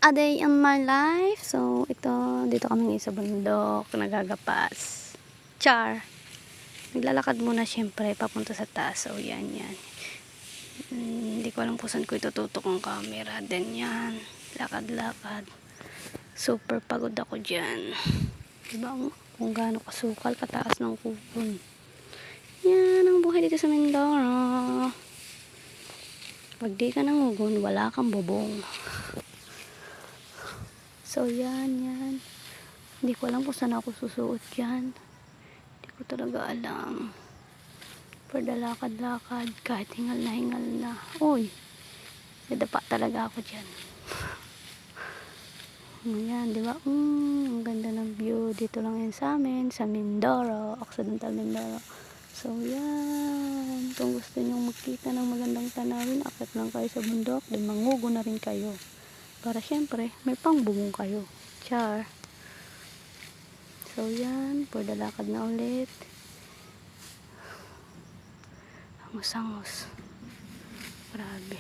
A day in my life. So, dito kami ngayon sa bundok, nagagapas. Char. Naglalakad muna syempre, papunta sa taas. So, yan. Hindi ko alam kung saan ko itututok ang camera. Then, yan. Lakad-lakad. Super pagod ako dyan. Diba kung gaano kasukal, kataas ng kupon. Yan ang buhay dito sa Mindoro. Pag di ka nangugon, wala kang bubong. So, yan. Hindi ko alam kung saan ako susuot dyan. Hindi ko talaga alam. Pero lakad-lakad, kahit hingal na. Uy, nadapa talaga ako dyan. Ayan, di ba? Ang ganda ng view. Dito lang yan sa amin, sa Mindoro, Occidental Mindoro. So, yan. Kung gusto nyong magkita ng magandang tanawin, akit lang kayo sa bundok, then mangugo na rin kayo. Para syempre, may pangbubong kayo. Char. So, yan. Lakad na ulit. Hangus. Grabe.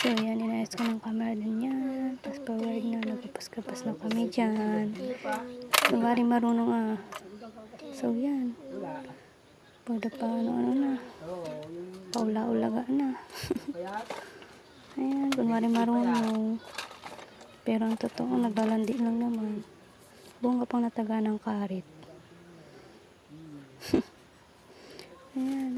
So, yan. Inayos ko ng camera din yan. Tapos forward na. Nagkapas-kapas na kami dyan. Kunwari marunong So, yan. Pwede pa ano na. Paula-ulaga na. Ayan. Kunwari marunong. Pero ang totoo, naglalandi lang naman. Buong ka pang nataga ng karit. Ayan.